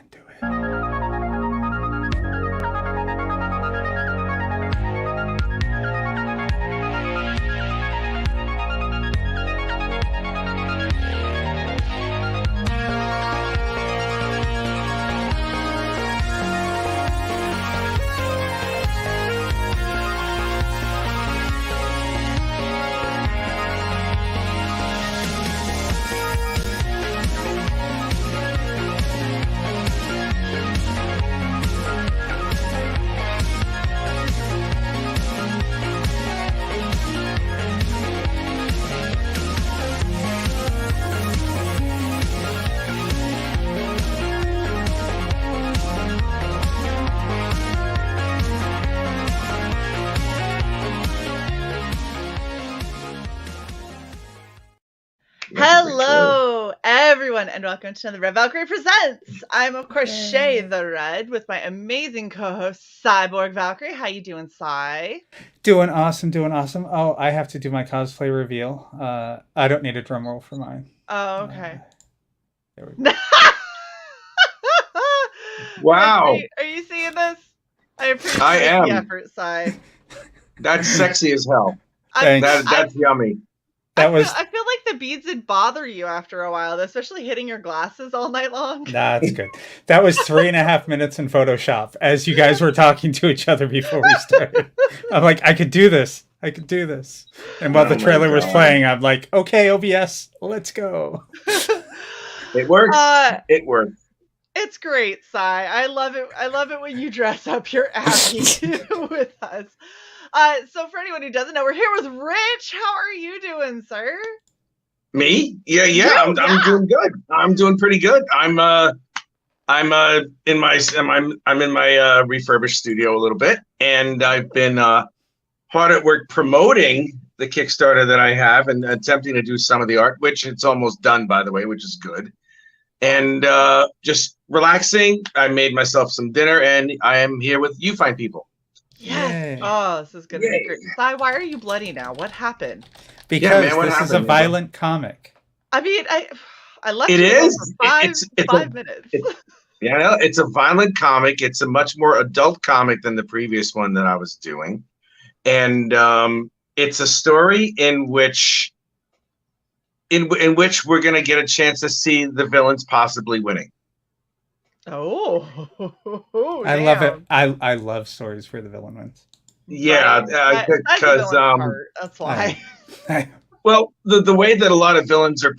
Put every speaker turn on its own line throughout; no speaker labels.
into it.
Hello, everyone, and welcome to another Red Valkyrie Presents. I'm, of course, Shae the Red, with my amazing co-host, Cyborg Valkyrie. How you doing, Cy?
Doing awesome. Oh, I have to do my cosplay reveal. I don't need a drum roll for mine.
Oh, okay.
There we go.
Wow.
Are you seeing this? I appreciate
I am.
the effort, Cy.
That's sexy as hell.
Thanks.
That's yummy.
I feel like the beads would bother you after a while, especially hitting your glasses all night long.
That's good. That was 3.5 minutes in Photoshop as you guys were talking to each other before we started. I'm like, I could do this. And while the trailer was playing, I'm like, okay, OBS, let's go.
It works. It works.
It's great, Cy. I love it. I love it when you dress up your Abby with us. So for anyone who doesn't know, we're here with Rich. How are you doing, sir?
Me? Yeah. I'm doing good. I'm doing pretty good. I'm in my refurbished studio a little bit, and I've been hard at work promoting the Kickstarter that I have and attempting to do some of the art, which it's almost done, by the way, which is good. And just relaxing. I made myself some dinner, and I am here with you fine people.
Yes.
Yay.
Oh, this is gonna be great. Cy, why are you bloody now? What happened?
Because
man, what
this is a
happened?
violent comic.
I mean, I left
It
you alone
is.
for
It's
five minutes.
Yeah, it's a violent comic. It's a much more adult comic than the previous one that I was doing. And it's a story in which we're going to get a chance to see the villains possibly winning.
Oh,
I love it. I love stories where the villain wins.
Yeah, because
that's why.
well, the way that a lot of villains are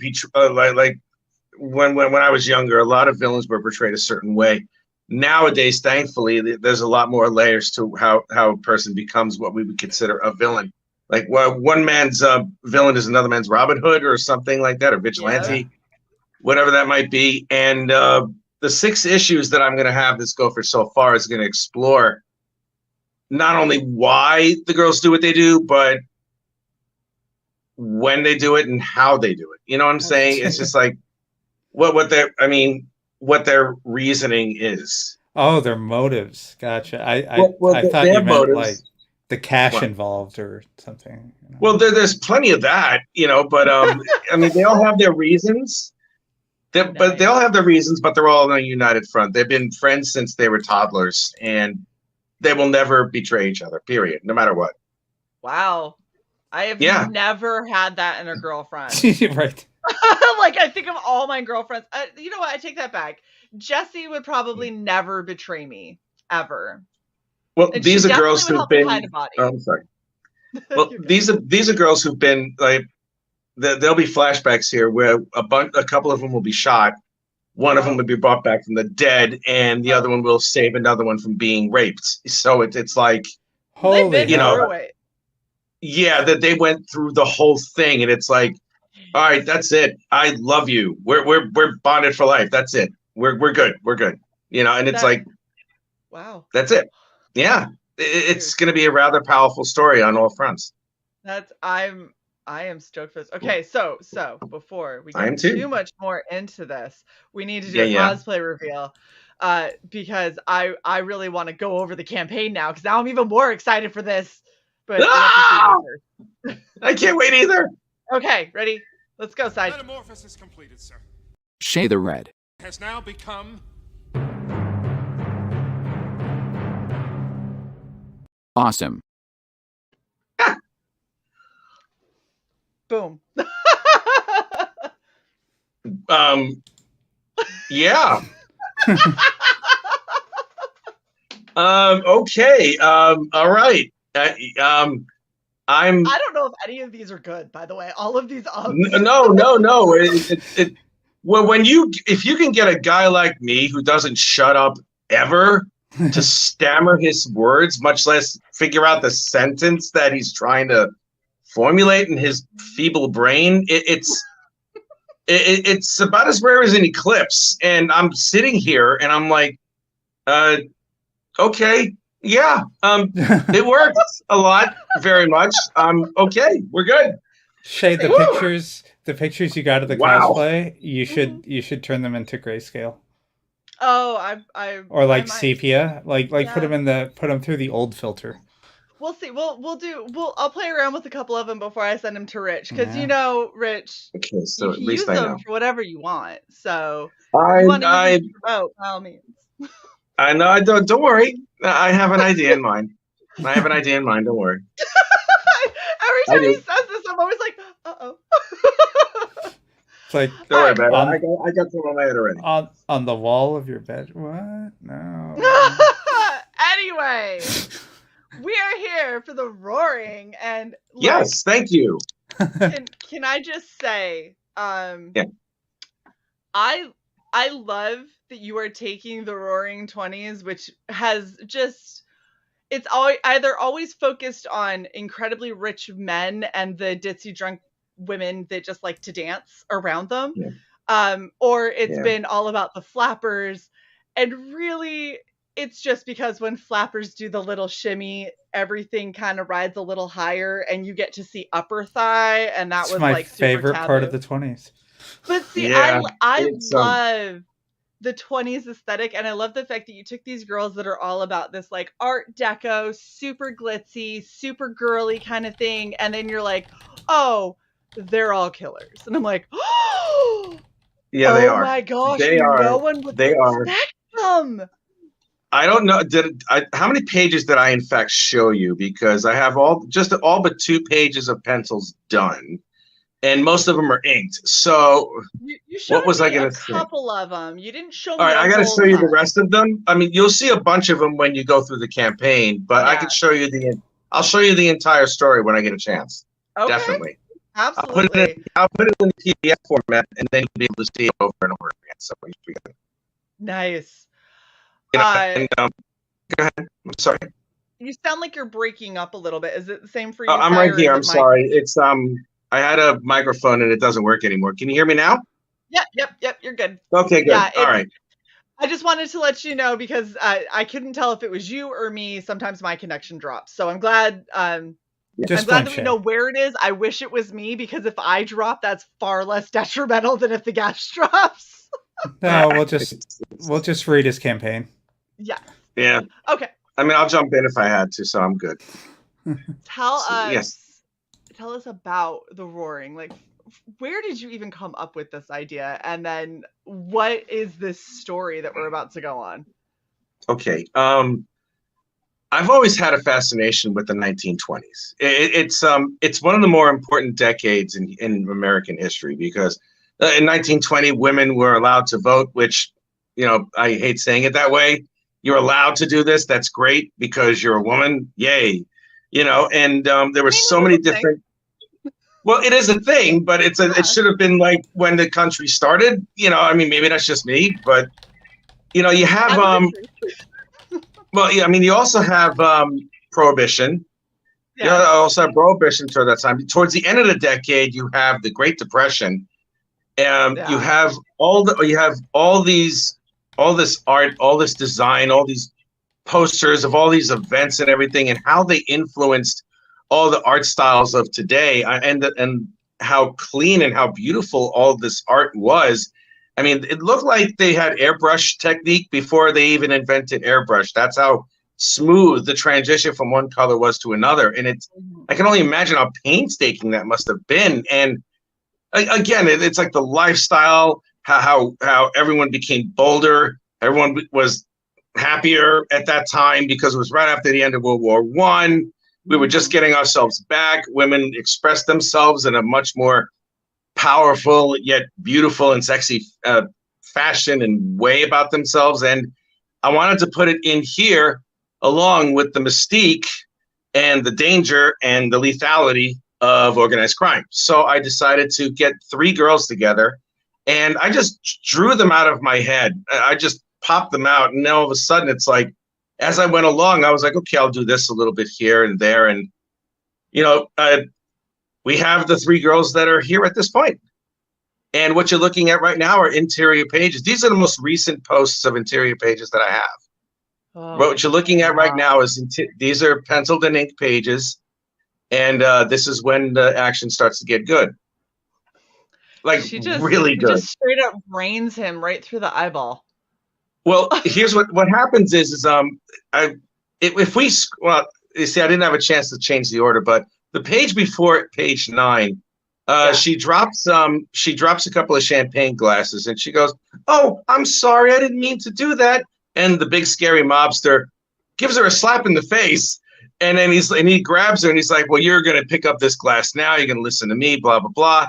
like when I was younger, a lot of villains were portrayed a certain way. Nowadays, thankfully, there's a lot more layers to how a person becomes what we would consider a villain. Like, well, one man's villain is another man's Robin Hood or something like that, or vigilante, whatever that might be. And the 6 issues that I'm going to have this go for so far is going to explore not only why the girls do what they do, but when they do it and how they do it. You know what I'm saying? It's just like what their reasoning is.
Oh, their motives. Gotcha. I thought you meant
motives,
like the cash involved or something. You know?
Well, there's plenty of that, but I mean, they all have their reasons. But they all have their reasons, but they're all on a united front. They've been friends since they were toddlers, and they will never betray each other, period, no matter what.
Wow. I have never had that in a girlfriend.
Right.
Like, I think of all my girlfriends. You know what? I take that back. Jessie would probably never betray me, ever.
Well,
And
these
she
are girls
definitely would
who've
help me
been.
hide a body.
Oh, I'm sorry. Well, these are girls who've been like. There'll be flashbacks here where a couple of them will be shot. One of them would be brought back from the dead, and the other one will save another one from being raped. So it's like,
holy,
yeah, that they went through the whole thing, and it's like, all right, that's it. I love you. We're bonded for life. That's it. We're good. We're good. And it's like,
wow,
that's it. Yeah, it's going to be a rather powerful story on all fronts.
I am stoked for this. Okay, so before we get too much more into this, we need to do a cosplay reveal. Because I really want to go over the campaign now, because now I'm even more excited for this. But
I can't wait either.
Okay, ready? Let's go, side.
Metamorphosis completed, sir.
Shae the Red
Has now become Awesome.
Boom.
Yeah. Okay. All right. I
don't know if any of these are good, by the way. All of these
No. Well, if you can get a guy like me who doesn't shut up ever to stammer his words, much less figure out the sentence that he's trying to formulate in his feeble brain, it's about as rare as an eclipse. And I'm sitting here and I'm like, okay, yeah, it works a lot, very much. Okay, we're good.
Shae, the pictures you got of the cosplay, you should turn them into grayscale.
Oh,
or like sepia, like put them through the old filter.
We'll see. I'll play around with a couple of them before I send them to Rich, because Rich,
okay, so
you
at
can
least
use
I
them
know
for whatever you want. So
I
by all means.
I know. I don't worry. I have an idea in mind. Don't worry.
Every time he says this, I'm always like, uh-oh.
It's like,
don't worry about it. I got them on my head already.
On the wall of your bed. What? No.
Anyway, we are here for the roaring, and
yes, thank you.
Can I just say,
yeah.
I love that you are taking the Roaring 20s, which has just, it's always focused on incredibly rich men and the ditzy drunk women that just like to dance around them. Yeah. Or it's been all about the flappers. And really, it's just because when flappers do the little shimmy, everything kind of rides a little higher and you get to see upper thigh. And that was
my
like
favorite
super
part of the 20s.
But see, I love the 20s aesthetic, and I love the fact that you took these girls that are all about this like Art Deco, super glitzy, super girly kind of thing, and then you're like, oh, they're all killers. And I'm like, oh,
yeah, they are.
Oh my gosh,
no
one would expect them.
I don't know. How many pages did I in fact show you? Because I have all but 2 pages of pencils done. And most of them are inked. So
you showed
what was
me
I going
to say? A couple of them. You didn't show me.
All right, I got to show you the rest of them. I mean, you'll see a bunch of them when you go through the campaign, but I can show you I'll show you the entire story when I get a chance.
Okay.
Definitely.
Absolutely.
I'll put it in the PDF format, and then you'll be able to see it over and over again. So
nice.
Go ahead. I'm sorry.
You sound like you're breaking up a little bit. Is it the same for you?
I'm right here. I'm sorry. It's I had a microphone and it doesn't work anymore. Can you hear me now?
Yep. You're good.
Okay, good. Yeah, all right.
I just wanted to let you know because I couldn't tell if it was you or me. Sometimes my connection drops. So I'm glad. I'm glad that we know where it is. I wish it was me, because if I drop, that's far less detrimental than if the guest drops.
No, we'll just read his campaign.
Yeah.
Yeah.
Okay.
I mean, I'll jump in if I had to, so I'm good.
Tell us about the Roaring. Like, where did you even come up with this idea? And then what is this story that we're about to go on?
Okay. I've always had a fascination with the 1920s. It's one of the more important decades in American history, because in 1920, women were allowed to vote, which, I hate saying it that way. You're allowed to do this. That's great because you're a woman. Yay. And there were so many different. Well, it is a thing, but it should have been like when the country started. I mean, maybe that's just me, but you have well, yeah, I mean, you also have prohibition. Yeah. You also have prohibition toward that time. Towards the end of the decade, you have the Great Depression, and you have all this art, all this design, all these posters of all these events and everything, and how they influenced all the art styles of today, and how clean and how beautiful all this art was. I mean, it looked like they had airbrush technique before they even invented airbrush. That's how smooth the transition from one color was to another. And I can only imagine how painstaking that must have been. And again, it's like the lifestyle, how everyone became bolder. Everyone was happier at that time because it was right after the end of World War I. We were just getting ourselves back. Women expressed themselves in a much more powerful yet beautiful and sexy fashion and way about themselves. And I wanted to put it in here along with the mystique and the danger and the lethality of organized crime. So I decided to get 3 girls together, and I just drew them out of my head. I just popped them out, and then all of a sudden it's like, as I went along, I was like, okay, I'll do this a little bit here and there. And, we have the 3 girls that are here at this point. And what you're looking at right now are interior pages. These are the most recent posts of interior pages that I have. Oh, what you're looking at right now is these are penciled and ink pages. And this is when the action starts to get good. Like, really good. She
just straight up brains him right through the eyeball.
Well, here's what happens is you see, I didn't have a chance to change the order, but the page before page 9, she drops a couple of champagne glasses, and she goes, "Oh, I'm sorry, I didn't mean to do that." And the big scary mobster gives her a slap in the face, and then he grabs her and he's like, "Well, you're gonna pick up this glass now. You're gonna listen to me, blah blah blah."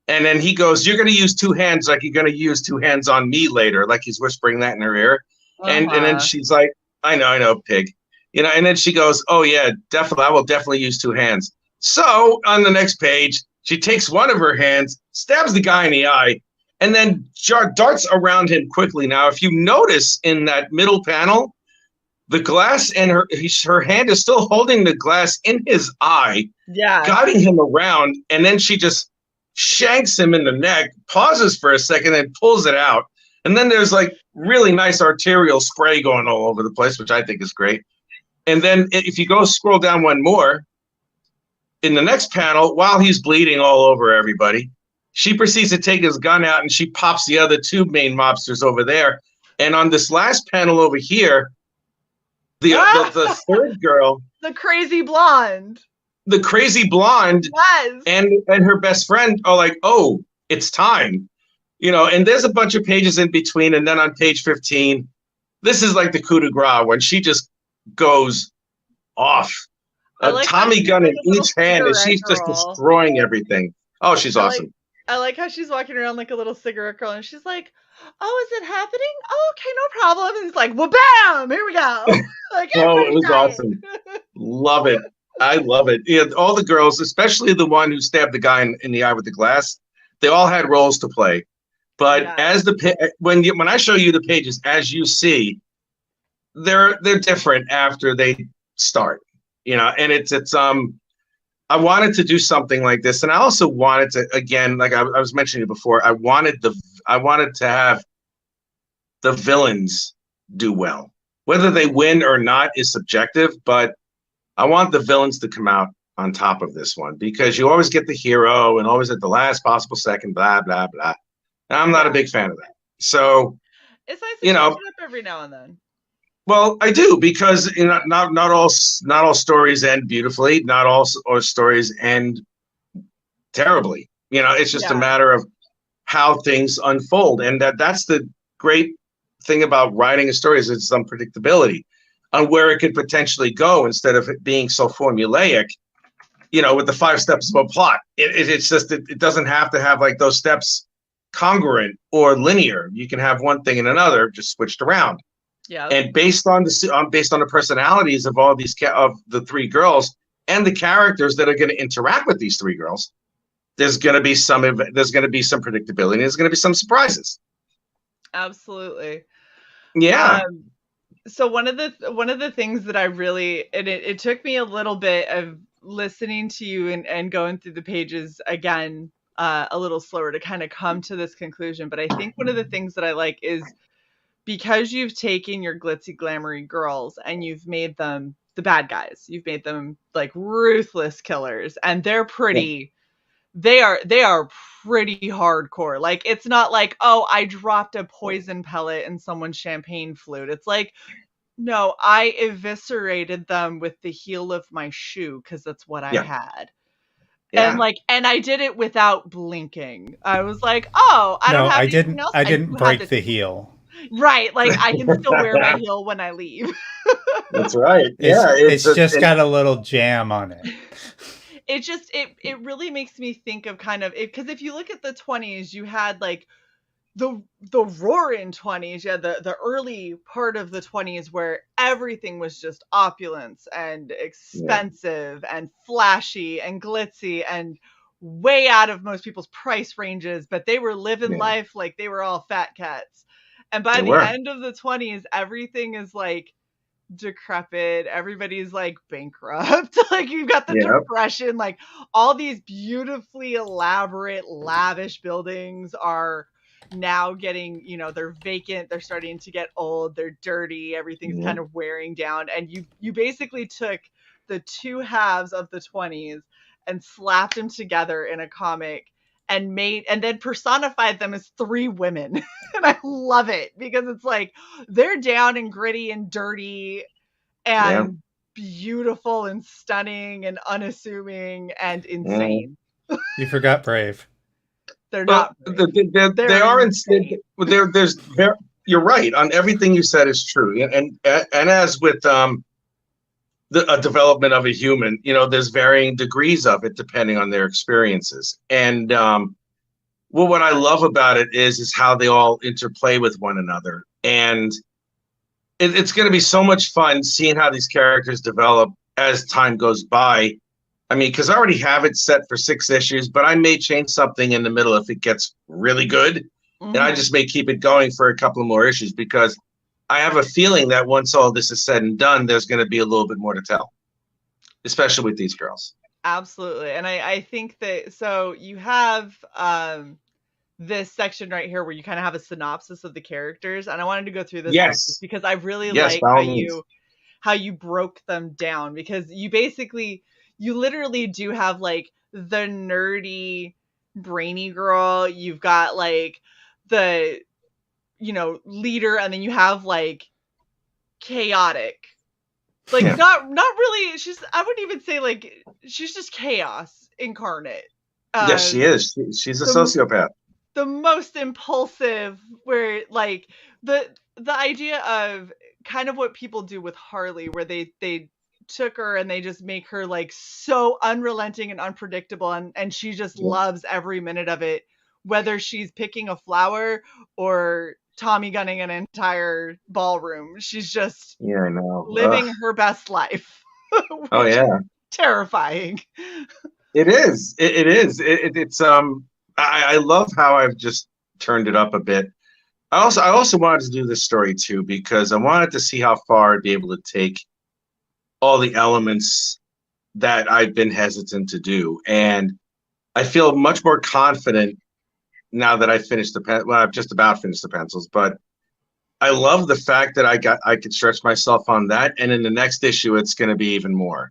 And then he goes, "You're going to use 2 hands like you're going to use 2 hands on me later," like he's whispering that in her ear. And then she's like, I know, pig. And then she goes, "Oh, yeah, definitely. I will definitely use 2 hands." So on the next page, she takes one of her hands, stabs the guy in the eye, and then darts around him quickly. Now, if you notice in that middle panel, the glass and her hand is still holding the glass in his eye, guiding him around. And then she just shanks him in the neck, pauses for a second, and pulls it out. And then there's like really nice arterial spray going all over the place, which I think is great. And then if you go scroll down one more, in the next panel, while he's bleeding all over everybody, she proceeds to take his gun out and she pops the other 2 main mobsters over there. And on this last panel over here, the 3rd girl,
the crazy blonde.
Yes. and her best friend are like, "Oh, it's time." And there's a bunch of pages in between. And then on page 15, this is like the coup de grace when she just goes off. A Tommy gun in each hand, and she's just destroying everything. Oh, she's awesome.
I like how she's walking around like a little cigarette girl, and she's like, "Oh, is it happening? Oh, okay, no problem." And it's like, well, bam, here we go. Like,
oh, it was awesome. Love it. I love it. All the girls, especially the one who stabbed the guy in the eye with the glass, they all had roles to play. But when I show you the pages, as you see, they're different after they start. And it's I wanted to do something like this, and I also wanted to, again, like I was mentioning before, I wanted to have the villains do well. Whether they win or not is subjective, but I want the villains to come out on top of this one, because you always get the hero and always at the last possible second, blah, blah, blah. And I'm not a big fan of that. So,
it's nice to change it up every now and then.
Well, I do, because not all stories end beautifully. Not all stories end terribly. It's just a matter of how things unfold. And that's the great thing about writing a story, is it's unpredictability on where it could potentially go, instead of it being so formulaic, with the 5 steps of a plot. It's just, it doesn't have to have like those steps congruent or linear. You can have one thing and another just switched around.
Yeah.
And based on the personalities of all these of the 3 girls and the characters that are going to interact with these 3 girls, there's going to be some predictability. There's going to be some surprises.
Absolutely.
Yeah.
So one of the things that I really, and it took me a little bit of listening to you and going through the pages again a little slower to kind of come to this conclusion. But I think one of the things that I like is, because you've taken your glitzy glamoury girls and you've made them the bad guys, you've made them like ruthless killers, and they're pretty, they are pretty hardcore. Like, it's not like, oh, I dropped a poison pellet in someone's champagne flute. It's like, no, I eviscerated them with the heel of my shoe, because that's what I had. Yeah. And I did it without blinking. I was like, oh, I don't have anything else.
I didn't break the heel.
Right, like I can still wear my heel when I leave.
That's right.
It's just got a little jam on it.
It just it really makes me think of kind of it, because if you look at the 20s, you had like the roaring 20s, yeah, the early part of the 20s where everything was just opulence and expensive and flashy and glitzy and way out of most people's price ranges, but they were living life like they were all fat cats. And by the end of the 20s, everything is like decrepit, everybody's like bankrupt. Like you've got the depression, like all these beautifully elaborate lavish buildings are now getting, they're vacant, they're starting to get old, they're dirty, everything's kind of wearing down, and you basically took the two halves of the 20s and slapped them together in a comic and then personified them as three women. And I love it because it's like they're down and gritty and dirty and beautiful and stunning and unassuming and insane.
You forgot Brave.
They're not.
They are insane. You're right on everything you said is true, and as with the development of a human, there's varying degrees of it depending on their experiences. And what I love about it is how they all interplay with one another, and it's going to be so much fun seeing how these characters develop as time goes by. I mean, because I already have it set for 6 issues, but I may change something in the middle if it gets really good. And I just may keep it going for a couple of more issues, because I have a feeling that once all this is said and done, there's going to be a little bit more to tell, especially with these girls.
Absolutely. And I think that, so you have this section right here where you kind of have a synopsis of the characters. And I wanted to go through this because I really like how you broke them down, because you literally do have like the nerdy brainy girl, you've got like the leader, and then you have like chaotic, like not really, I wouldn't even say, like, she's just chaos incarnate.
Yes, she is. She's a sociopath.
The most impulsive, where like the idea of kind of what people do with Harley, where they took her and they just make her like so unrelenting and unpredictable, and she just loves every minute of it, whether she's picking a flower or Tommy gunning an entire ballroom. She's just living her best life.
Oh yeah,
terrifying.
It is. It is. It's I love how I've just turned it up a bit. I also wanted to do this story too because I wanted to see how far I'd be able to take all the elements that I've been hesitant to do, and I feel much more confident now that I finished I've just about finished the pencils. But I love the fact that I could stretch myself on that, and in the next issue, it's going to be even more.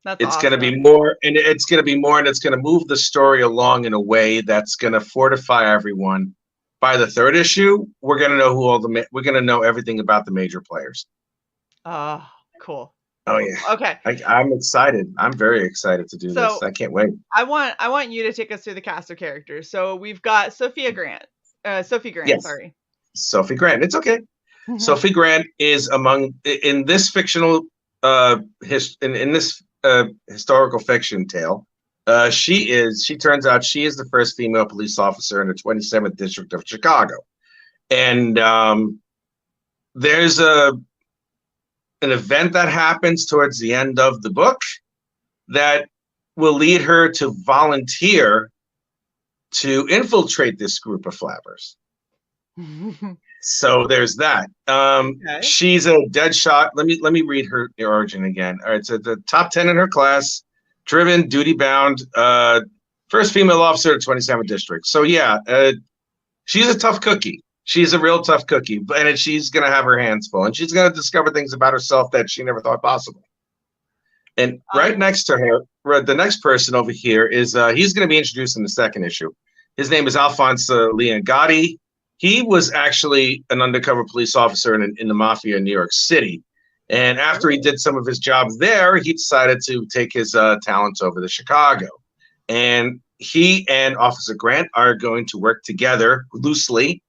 That's awesome.
Going to be more, and it's going to be more, and it's going to move the story along in a way that's going to fortify everyone. By the 3rd issue, we're going to know we're going to know everything about the major players.
Cool.
Oh yeah.
Okay.
I'm excited. I'm very excited to do this. I can't wait.
I want you to take us through the cast of characters. So we've got Sophie Grant. Sophie Grant. It's okay.
Sophie Grant is in this fictional in this historical fiction tale. She turns out she is the first female police officer in the 27th district of Chicago, and there's an event that happens towards the end of the book that will lead her to volunteer to infiltrate this group of flappers. So there's that. Okay. She's a dead shot. Let me read her origin again. All right, so the top 10 in her class, driven, duty bound, first female officer at 27th district. So yeah, she's a tough cookie. She's a real tough cookie, and she's going to have her hands full, and she's going to discover things about herself that she never thought possible. And right next to her, the next person over here is he's going to be introduced in the 2nd issue. His name is Alphonse Leongotti. He was actually an undercover police officer in the mafia in New York City. And after he did some of his jobs there, he decided to take his talents over to Chicago. And he and Officer Grant are going to work together loosely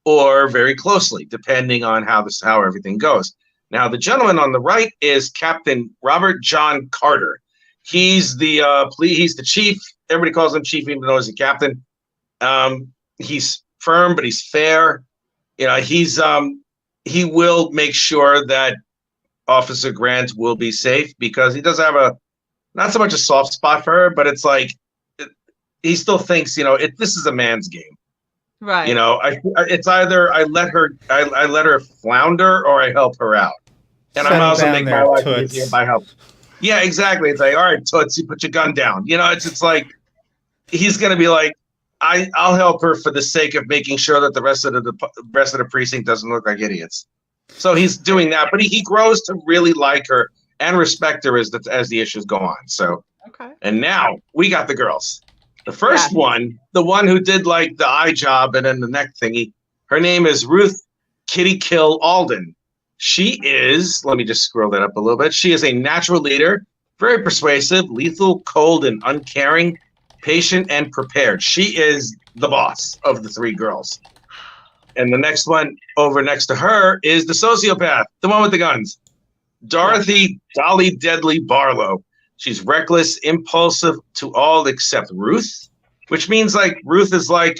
or very closely, depending on how everything goes. Now, the gentleman on the right is Captain Robert John Carter. He's the he's the chief. Everybody calls him chief, even though he's a captain. He's firm, but he's fair. You know, he will make sure that Officer Grant will be safe, because he does have not so much a soft spot for her, but it's like he still thinks, you know, this is a man's game.
Right.
You know, it's either I let her flounder or I help her out. And I might also make my life easier by help. Yeah, exactly. It's like, all right, Toots, you put your gun down. You know, it's like he's gonna be like, I'll help her for the sake of making sure that the rest of the precinct doesn't look like idiots. So he's doing that, but he grows to really like her and respect her as the issues go on. So
okay. And
now we got the girls. The first one, the one who did like the eye job and then the neck thingy, her name is Ruth Kitty Kill Alden. She is, let me just scroll that up a little bit. She is a natural leader, very persuasive, lethal, cold, and uncaring, patient, and prepared. She is the boss of the three girls. And the next one over next to her is the sociopath, the one with the guns, Dorothy Dolly Deadly Barlow. She's reckless, impulsive to all except Ruth, which means like Ruth is like,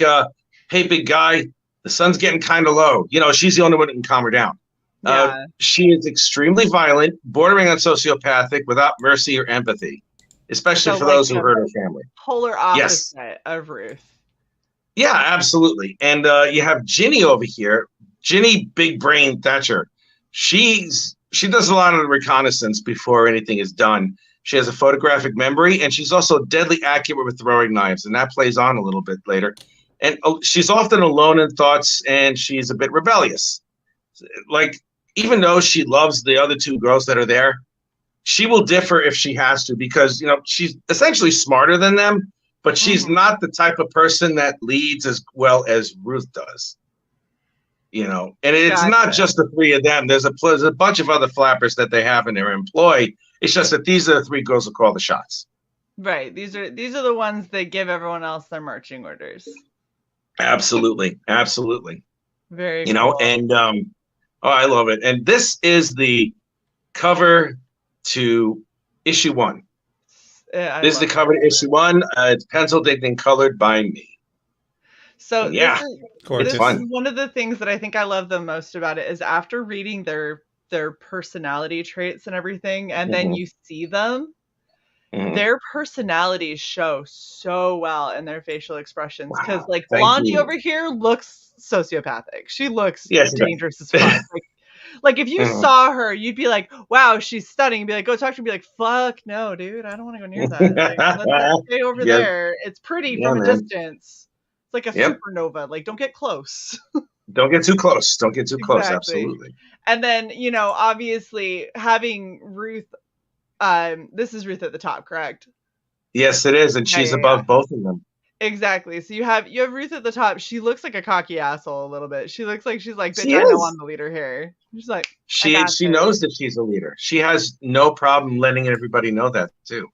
hey, big guy, the sun's getting kind of low. You know, she's the only one that can calm her down. Yeah. She is extremely violent, bordering on sociopathic, without mercy or empathy, especially for those who hurt her family.
Polar opposite of Ruth.
Yeah, absolutely. And you have Ginny over here, Ginny Big Brain Thatcher. She does a lot of reconnaissance before anything is done. She has a photographic memory, and she's also deadly accurate with throwing knives, and that plays on a little bit later. And she's often alone in thoughts, and she's a bit rebellious. Like, even though she loves the other two girls that are there, she will differ if she has to, because, you know, she's essentially smarter than them, but she's not the type of person that leads as well as Ruth does. You know, and it's not just the three of them. There's a bunch of other flappers that they have in their employ. It's just that these are the three girls who call the shots.
Right. These are the ones that give everyone else their marching orders.
Absolutely. Absolutely.
Very
you know, and I love it. And this is the cover to issue 1. This is the cover to issue 1. It's penciled and colored by me.
So this is one of the things that I think I love the most about it is after reading their personality traits and everything, and then you see them, their personalities show so well in their facial expressions. Because like Blondie over here looks sociopathic. She looks dangerous as fuck. Like if you saw her, you'd be like, wow, she's stunning. You'd be like, go talk to her. Be like, fuck no, dude, I don't want to go near that. Like, let's stay over there. It's pretty from a distance. It's like a supernova. Like, don't get close.
Don't get too close. Don't get too close. Absolutely.
And then, you know, obviously having Ruth, this is Ruth at the top, correct?
Yes, it is. And she's above both of them.
Exactly. So you have Ruth at the top. She looks like a cocky asshole a little bit. She looks like she's like, bitch, I know I'm the leader here. She's like,
she knows that she's a leader. She has no problem letting everybody know that too.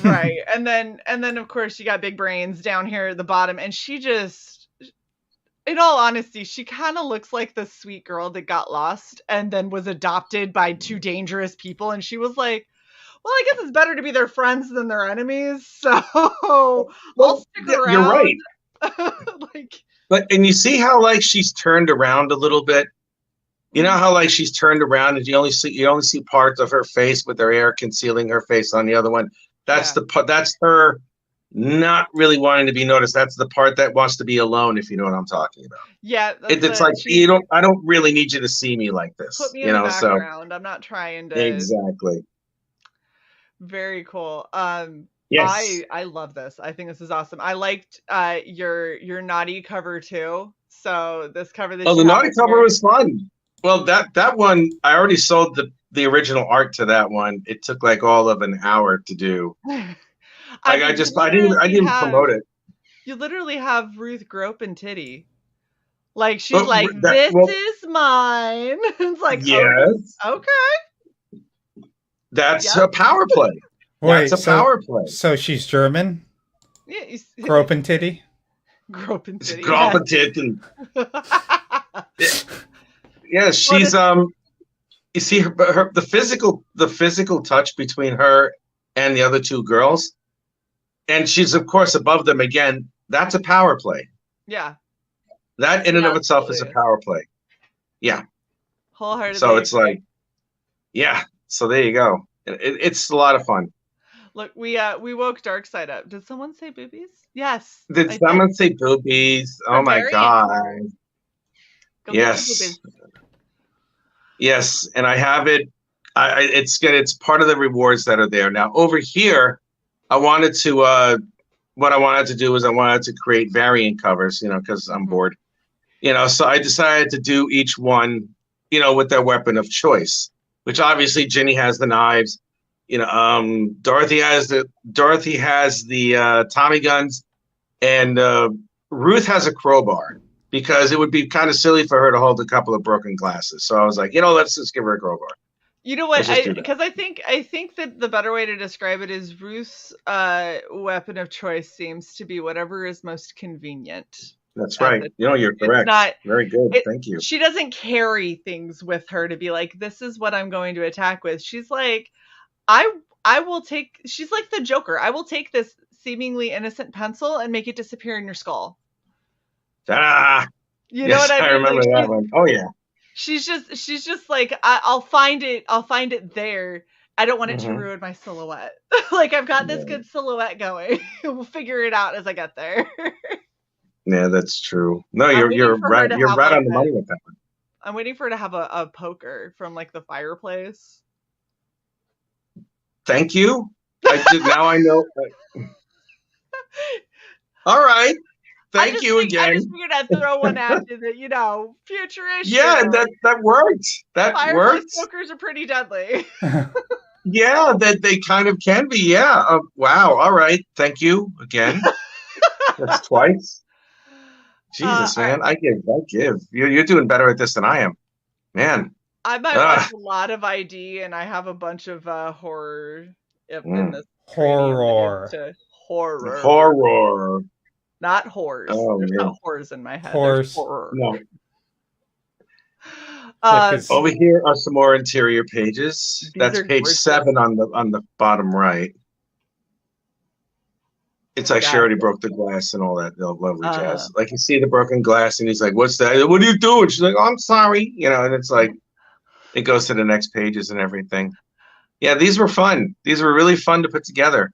Right. And then of course you got Big Brains down here at the bottom, and she just, in all honesty, she kind of looks like the sweet girl that got lost and then was adopted by two dangerous people, and she was like, well, I guess it's better to be their friends than their enemies, so I'll stick around.
You're right. And you see how like she's turned around a little bit. You know how like she's turned around and you only see parts of her face with her hair concealing her face on the other one. That's that's her not really wanting to be noticed. That's the part that wants to be alone, if you know what I'm talking about.
Yeah,
it's like I don't really need you to see me like this.
Put me in the background. I'm not trying to.
Exactly.
Very cool.
Yes.
I love this. I think this is awesome. I liked your naughty cover too. So this cover that
the naughty cover was fun. Well, that one I already sold the original art to that one. It took like all of an hour to do. I didn't promote it.
You literally have Ruth groping titty. Like she's this is mine. It's like,
yes.
Okay.
That's a power play.
Wait,
that's a power play.
So she's German?
Yeah,
Groping titty?
Groping titty.
Groping titty. Yeah, she's you see the physical touch between her and the other two girls, and she's of course above them again. That's a power play.
Yeah.
That in and of itself is a power play. Yeah.
Wholeheartedly.
So it's like, yeah. So there you go. It's a lot of fun.
Look, we woke Darkseid up. Did someone say boobies? Yes.
Did someone say boobies? Oh my god. Yes. Yes, and I have it. It's part of the rewards that are there. Now over here, I wanted to what I wanted to do is I wanted to create variant covers, because I'm bored. So I decided to do each one, with their weapon of choice, which obviously Ginny has the knives. Dorothy has the Tommy guns, and Ruth has a crowbar because it would be kind of silly for her to hold a couple of broken glasses. So I was like, let's just give her a crowbar.
You know what? Because I think that the better way to describe it is Ruth's weapon of choice seems to be whatever is most convenient.
That's right. You're correct. Very good. Thank you.
She doesn't carry things with her to be like, this is what I'm going to attack with. She's like, I will take. She's like the Joker. I will take this seemingly innocent pencil and make it disappear in your skull. You know what I mean?
I remember that one. Oh yeah.
She's just like, I'll find it there. I don't want it to ruin my silhouette. Like I've got this good silhouette going. We'll figure it out as I get there.
Yeah, that's true. No, you're right. You're right on the money with that one.
I'm waiting for her to have a poker from like the fireplace.
Thank you. Now I know. All right. Thank you again. I
just figured I'd throw one at you that, future issue.
Yeah, that worked.
Fireplace pokers are pretty deadly.
Yeah, that they kind of can be. Yeah. Wow. All right. Thank you again. That's twice. Jesus, man. Right. I give. You're doing better at this than I am. Man.
I might watch a lot of ID, and I have a bunch of horror in this.
Horror.
Horror.
Not whores.
Oh,
There's not whores in my head.
Horror. No. Over here are some more interior pages. That's page gorgeous. 7 on the bottom right. It's like she already broke the glass and all that lovely jazz. Like you see the broken glass, and he's like, "What's that? What are you doing?" She's like, "Oh, I'm sorry," and it's like it goes to the next pages and everything. Yeah, these were fun. These were really fun to put together.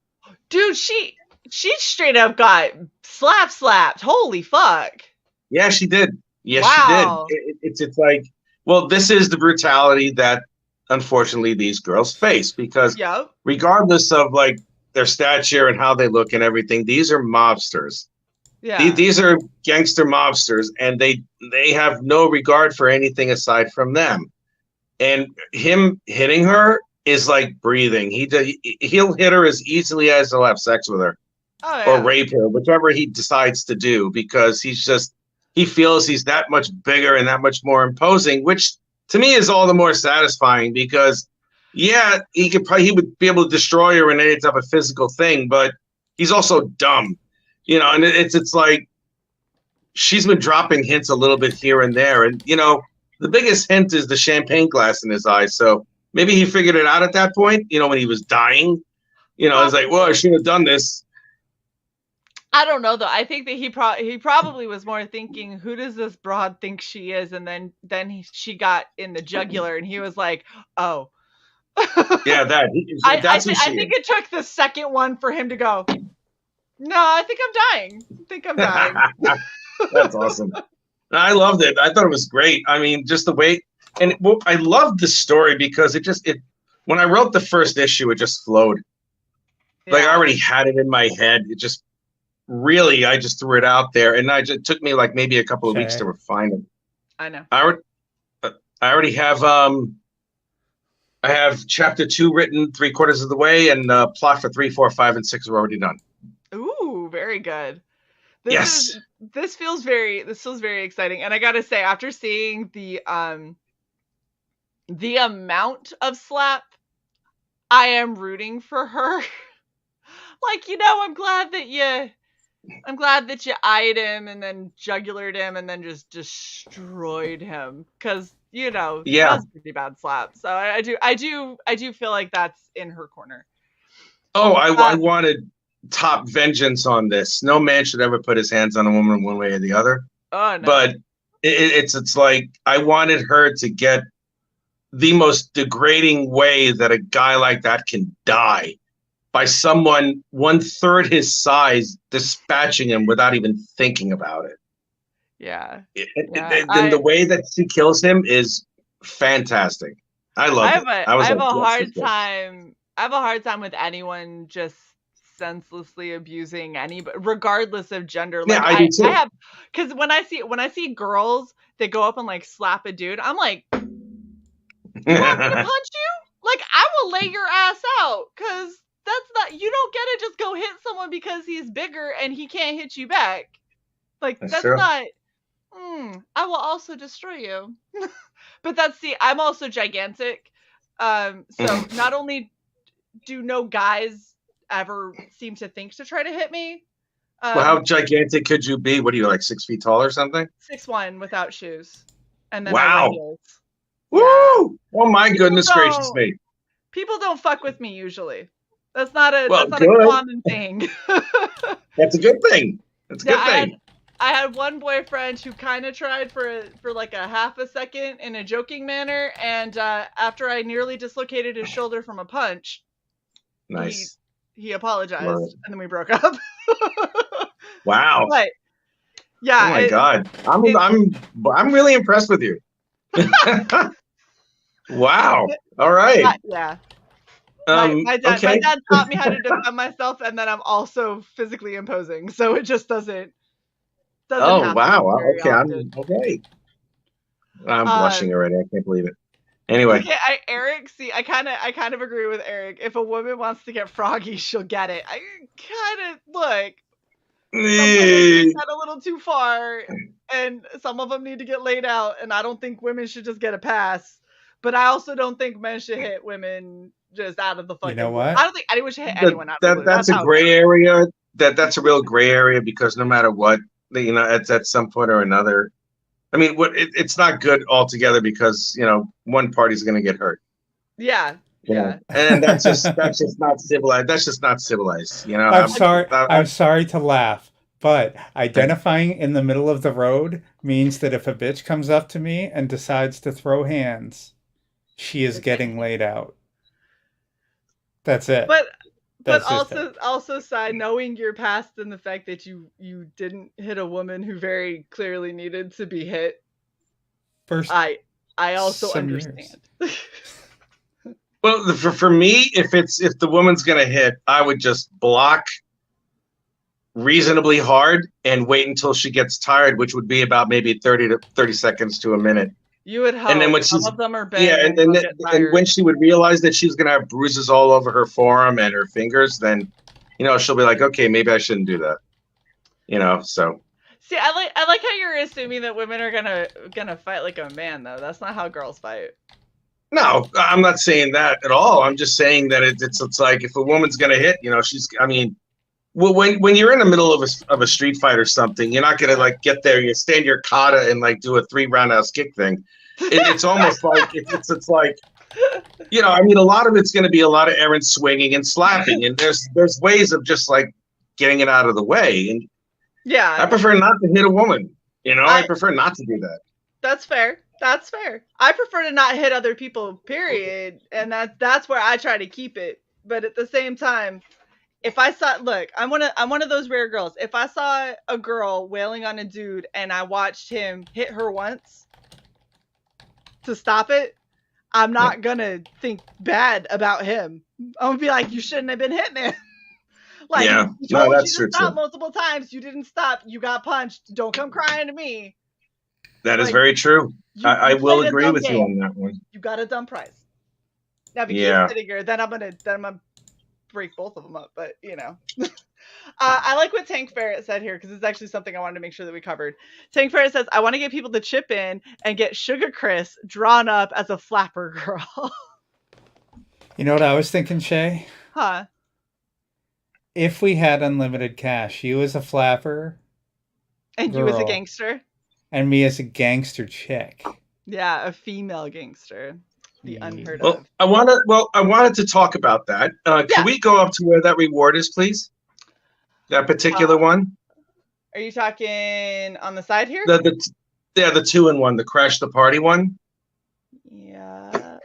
Dude, she straight up got slapped. Holy fuck.
Yeah, she did. Yes, wow. She did. It's like, well, this is the brutality that unfortunately these girls face because regardless of like their stature and how they look and everything, these are mobsters. Yeah. These are gangster mobsters, and they have no regard for anything aside from them. And him hitting her is like breathing. He'll hit her as easily as he'll have sex with her. Oh, yeah. Or rape her, whichever he decides to do, because he feels he's that much bigger and that much more imposing, which to me is all the more satisfying because, yeah, he would be able to destroy her in any type of physical thing, but he's also dumb, and it's like she's been dropping hints a little bit here and there, and the biggest hint is the champagne glass in his eye, so maybe he figured it out at that point, when he was dying, it's like, well, I should have done this.
I don't know though. I think that he probably was more thinking, who does this broad think she is? And then she got in the jugular, and he was like, oh.
Yeah,
I think it took the second one for him to go, no, I think I'm dying.
That's awesome. I loved it. I thought it was great. I mean, just the way, and I loved the story because when I wrote the first issue, it just flowed. Yeah. Like I already had it in my head. It just, really, I just threw it out there, and it took me like maybe a couple of weeks to refine it.
I know.
I already have I have chapter 2 written 3/4 of the way, and plot for 3, 4, 5, and 6 are already done.
Ooh, very good.
Yes.
This feels very exciting, and I gotta say, after seeing the amount of slap, I am rooting for her. Like, I'm glad that I'm glad that you eyed him and then jugulared him and then just destroyed him, because that was a pretty bad slap. So I do feel like that's in her corner.
Oh, I wanted top vengeance on this. No man should ever put his hands on a woman one way or the other.
Oh no!
But it's like I wanted her to get the most degrading way that a guy like that can die, by someone 1/3 his size dispatching him without even thinking about it.
Yeah.
And the way that she kills him is fantastic. I love it.
I have a hard time with anyone just senselessly abusing anybody, regardless of gender. Like,
I do too.
I have, because when I see girls that go up and like slap a dude, I'm like, you want me to punch you? Like, I will lay your ass out, because that's not, you don't get to just go hit someone because he's bigger and he can't hit you back. Like, that's not. I will also destroy you. But I'm also gigantic. So not only do no guys ever seem to think to try to hit me.
Well, how gigantic could you be? What are you, like 6 feet tall or something?
6'1" without shoes. And then
wow. Woo!
Yeah.
Oh my goodness gracious me.
People don't fuck with me usually. That's not a common thing.
That's a good thing. That's a good thing.
I had one boyfriend who kind of tried for like a half a second in a joking manner, and after I nearly dislocated his shoulder from a punch,
nice.
He apologized, and then we broke up.
Wow.
But yeah.
Oh my God. I'm really impressed with you. Wow. All right.
Yeah. My dad taught me how to defend myself, and then I'm also physically imposing, so it just doesn't happen.
Wow. Okay. I'm blushing already. I can't believe it. Anyway.
Okay, Eric, see, I kind of agree with Eric. If a woman wants to get froggy, she'll get it. I kind of look. Some women get a little too far, and some of them need to get laid out, and I don't think women should just get a pass. But I also don't think men should hit women just out of the fucking.
You know what?
I don't think anyone should hit anyone out of the blue.
That's a gray area. That's a real gray area, because no matter what, at some point or another, I mean, it's not good altogether, because one party's going to get hurt.
Yeah.
And that's just not civilized. That's just not civilized.
I'm sorry to laugh, but identifying in the middle of the road means that if a bitch comes up to me and decides to throw hands, she is getting laid out. That's it.
But also, Sai, knowing your past and the fact that you didn't hit a woman who very clearly needed to be hit, I also understand.
Well, for me, if the woman's gonna hit, I would just block reasonably hard and wait until she gets tired, which would be about maybe 30 seconds to a minute.
You would hope. And then when some of them are big.
Yeah, and when she would realize that she's gonna have bruises all over her forearm and her fingers, then she'll be like, okay, maybe I shouldn't do that. So.
See, I like how you're assuming that women are gonna fight like a man, though. That's not how girls fight.
No, I'm not saying that at all. I'm just saying that it's like, if a woman's gonna hit, well, when you're in the middle of a street fight or something, you're not gonna like get there. You stand your kata and like do a 3 roundhouse kick thing. It's almost like it's like, a lot of it's gonna be a lot of errant swinging and slapping, and there's ways of just like getting it out of the way. And
yeah,
I prefer not to hit a woman. I prefer not to do that.
That's fair. I prefer to not hit other people, period, and that's where I try to keep it. But at the same time, if I saw, I'm one of those rare girls. If I saw a girl wailing on a dude and I watched him hit her once to stop it, I'm not gonna think bad about him. I'm gonna be like, you shouldn't have been hitting him.
That's true.
Stop multiple times. You didn't stop. You got punched. Don't come crying to me.
That is very true. I will agree with you on that one.
You got a dumb prize. Now, if you keep sitting here, then I'm gonna break both of them up. But I like what Tank Ferret said here, because it's actually something I wanted to make sure that we covered. Tank Ferret says, "I want to get people to chip in and get Sugar Chris drawn up as a flapper girl."
You know what I was thinking, Shae?
Huh?
if we had unlimited cash, you as a flapper
and
girl,
you as a gangster,
and me as a gangster chick.
Yeah, a female gangster. The unheard
well,
of.
I wanted to talk about that. Can we go up to where that reward is, please? That particular one.
Are you talking on the side here?
The 2-in-1, the crash the party one.
Yeah.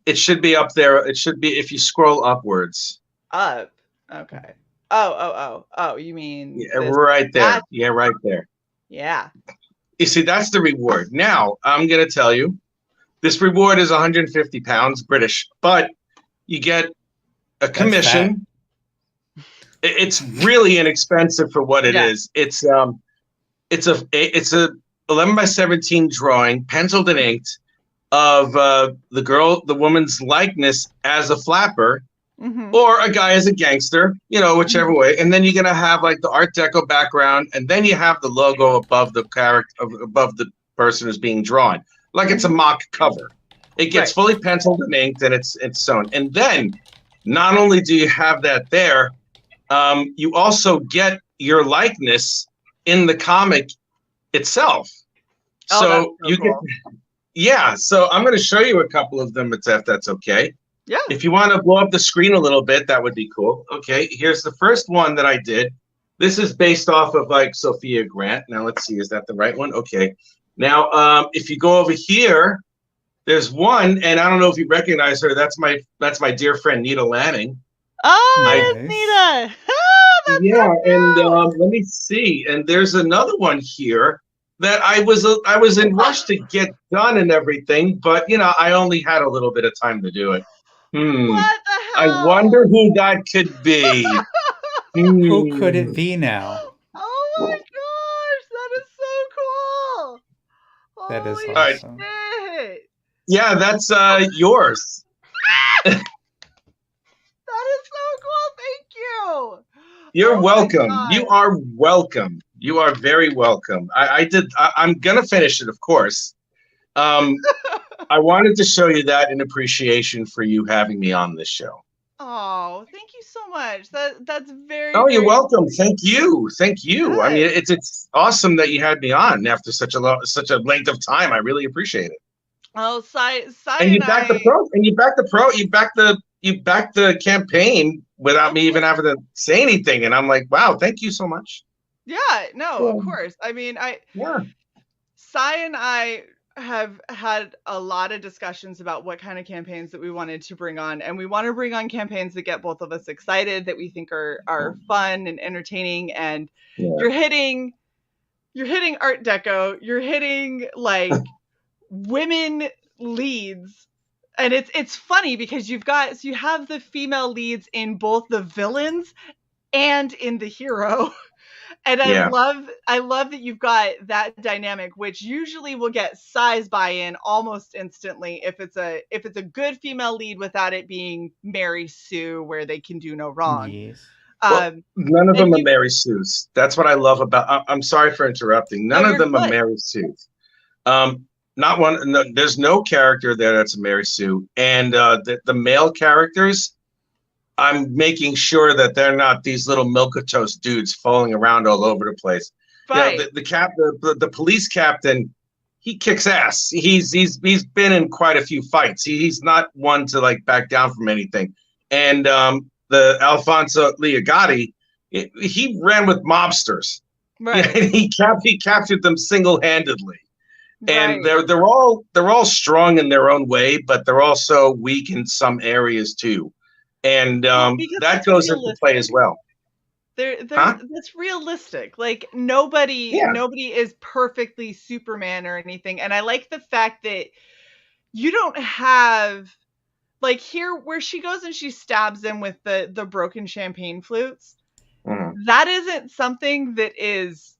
It should be up there. It should be if you scroll upwards.
Up. Okay. Oh, you mean
right there. Yeah, right there.
Yeah.
You see, that's the reward. Now, I'm going to tell you, this reward is 150 pounds British, but you get a commission. It's really inexpensive for what it is. It's a 11 by 17 drawing, penciled and inked, of the woman's likeness as a flapper, or a guy as a gangster, whichever way. And then you're gonna have like the Art Deco background, and then you have the logo above the character, above the person who's being drawn, like it's a mock cover. It gets fully penciled and inked, and it's sewn. And then, not only do you have that there, you also get your likeness in the comic itself. So you can, so I'm going to show you a couple of them, if that's okay.
Yeah.
If you want to blow up the screen a little bit, that would be cool. Okay, here's the first one that I did. This is based off of like Sophia Grant. Now let's see, is that the right one? Okay. Now, if you go over here, there's one, and I don't know if you recognize her. That's my dear friend Nita Lanning.
Oh, nice. Nita. Oh,
yeah, and let me see. And there's another one here that I was in rush to get done and everything, but I only had a little bit of time to do it.
What the hell?
I wonder who that could be.
Who could it be now?
Oh my gosh, that is so cool.
That is awesome.
Shit.
Yeah, that's yours.
That is so cool. Thank you.
You're welcome. You are welcome. You are very welcome. I'm gonna finish it, of course. I wanted to show you that in appreciation for you having me on this show.
Oh, thank you so much. That's very.
Oh, you're welcome. Thank you. Thank you. Good. I mean, it's awesome that you had me on after such a length of time. I really appreciate it.
Oh, Cyborg.
And you backed the pro. And you backed the pro. You backed the campaign without me even having to say anything. And I'm like, wow, thank you so much.
Yeah. No, of course. I mean, Cy and I have had a lot of discussions about what kind of campaigns that we wanted to bring on, and we want to bring on campaigns that get both of us excited, that we think are fun and entertaining. And you're hitting Art Deco, you're hitting like women leads, and it's funny because you have the female leads in both the villains and in the hero. And I love that you've got that dynamic, which usually will get size buy-in almost instantly if it's a good female lead without it being Mary Sue, where they can do no wrong.
Yes.
None of them are Mary Sue's. That's what I love about. I'm sorry for interrupting. None of them are Mary Sue's. Not one. No, there's no character there that's a Mary Sue, and the male characters, I'm making sure that they're not these little milquetoast dudes falling around all over the place.
Right.
The police captain, he kicks ass. He's been in quite a few fights. He's not one to like back down from anything. And the Alfonso Liagatti, he ran with mobsters.
Right.
He captured them single-handedly. And they're all strong in their own way, but they're also weak in some areas too. And that goes into play as well.
That's realistic. Like nobody is perfectly Superman or anything. And I like the fact that you don't have like here where she goes and she stabs him with the broken champagne flutes.
Mm-hmm.
That isn't something that is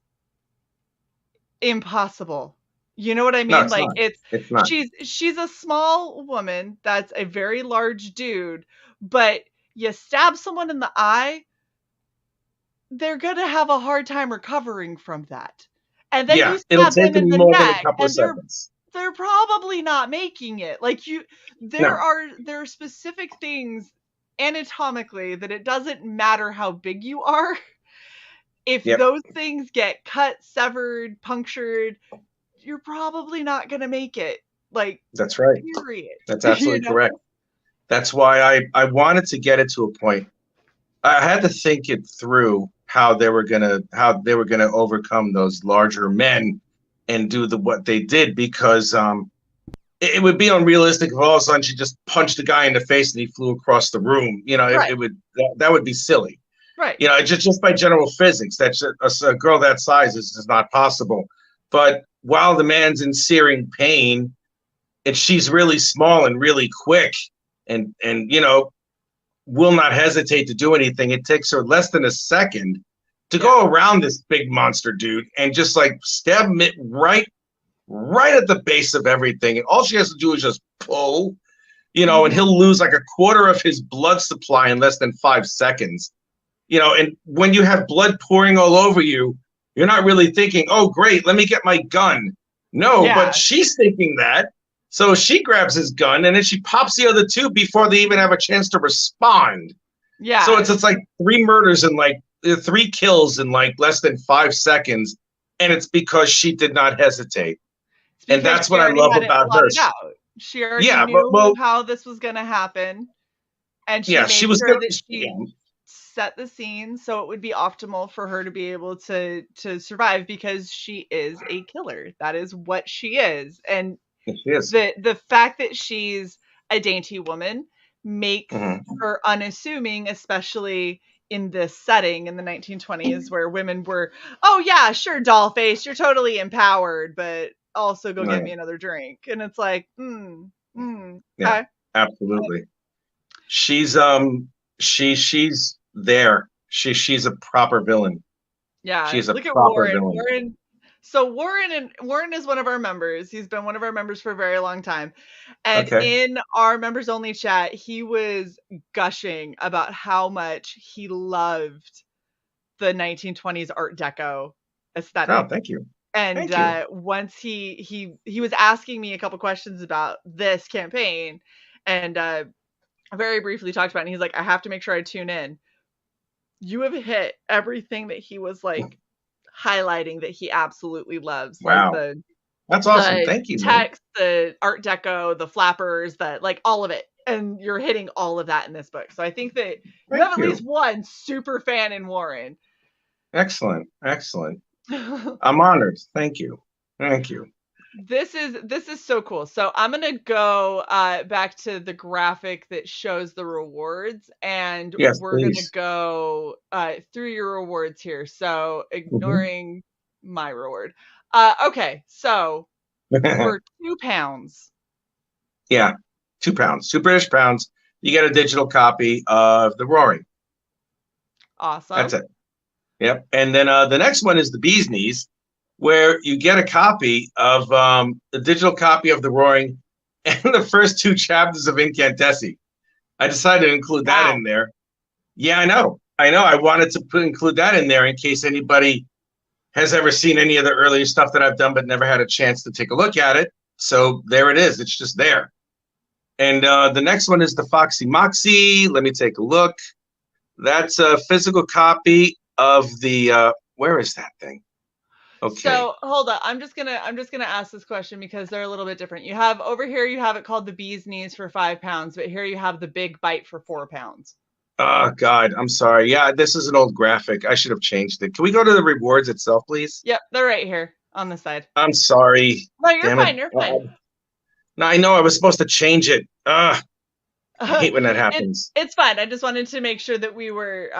impossible. You know what I mean?
No,
like
it's not.
She's a small woman that's a very large dude, but you stab someone in the eye, they're gonna have a hard time recovering from that. And then you stab them in the neck, and they're probably not making it. Like there are specific things anatomically that it doesn't matter how big you are. If
Yep.
those things get cut, severed, punctured, you're probably not going to make it. Like,
that's right.
Period.
That's absolutely correct. That's why I wanted to get it to a point. I had to think it through how they were gonna overcome those larger men and do what they did, because it would be unrealistic if all of a sudden she just punched the guy in the face and he flew across the room. You know,
Right.
that would be silly.
Right.
You know, just by general physics, that's a girl that size is not possible. But while the man's in searing pain, and she's really small and really quick, and you know, will not hesitate to do anything. It takes her less than a second to go around this big monster dude and just like stab him right at the base of everything. And all she has to do is just pull, you know, and he'll lose like a quarter of his blood supply in less than 5 seconds. You know, and when you have blood pouring all over you, you're not really thinking, oh, great, let me get my gun. No, but she's thinking that. So she grabs his gun and then she pops the other two before they even have a chance to respond.
Yeah.
So it's like 3 murders and like 3 kills in like less than 5 seconds. And it's because she did not hesitate. And that's what I love about her.
She already knew how this was going to happen. And she made sure that she set the scene so it would be optimal for her to be able to survive, because she is a killer. That is what she is. And the fact that she's a dainty woman makes her unassuming, especially in this setting in the 1920s where women were, oh yeah, sure, doll face, you're totally empowered, but also go get me another drink. And it's like,
yeah, absolutely. She's she's there. She's a proper villain.
Yeah,
she's a
look at
proper
Warren.
villain.
So Warren is one of our members. He's been one of our members for a very long time. And in our members only chat, he was gushing about how much he loved the 1920s Art Deco aesthetic.
Oh, thank you.
And once he was asking me a couple questions about this campaign, and very briefly talked about it, and he's like, I have to make sure I tune in. You have hit everything that he was like highlighting that he absolutely loves.
Wow.
Like
that's awesome. Thank you.
Text, the Art Deco, the flappers, like all of it. And you're hitting all of that in this book. So I think that you have at least one super fan in Warren.
Excellent. Excellent. I'm honored. Thank you. Thank you.
This is so cool. So I'm going to go back to the graphic that shows the rewards, and we're going to go through your rewards here. So ignoring my reward. Okay. So for £2.
Yeah. £2, £2 British pounds. You get a digital copy of The Roaring.
Awesome.
That's it. Yep. And then the next one is The Bee's Knees, where you get a copy of the digital copy of The Roaring and the first 2 chapters of Incantessi. I decided to include that in there. Yeah, I know. I wanted to include that in there in case anybody has ever seen any of the earlier stuff that I've done but never had a chance to take a look at it. So there it is. It's just there. And the next one is the Foxy Moxie. Let me take a look. That's a physical copy of the where is that thing? Okay.
So hold on. I'm just gonna ask this question because they're a little bit different. You have over here, you have it called The Bee's Knees for £5, but here you have The Big Bite for £4.
Oh God, I'm sorry. Yeah, this is an old graphic. I should have changed it. Can we go to the rewards itself, please?
Yep, they're right here on the side.
I'm sorry.
No, you're fine. You're fine.
No, I know I was supposed to change it. I hate when that happens.
It's fine. I just wanted to make sure that we were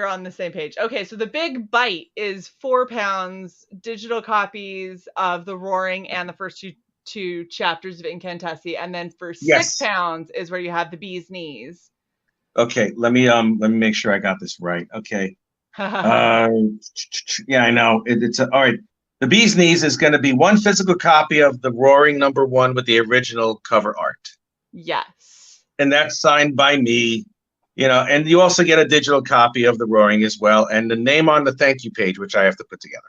on the same page. Okay, so The Big Bite is £4, digital copies of The Roaring and the first two chapters of Incantessi, and then for £6 is where you have The Bee's Knees.
Okay, let me make sure I got this right. Okay. Yeah, I know. It's all right. The Bee's Knees is going to be 1 physical copy of The Roaring #1 with the original cover art.
Yes.
And that's signed by me. You know, and you also get a digital copy of The Roaring as well, and the name on the thank you page, which I have to put together.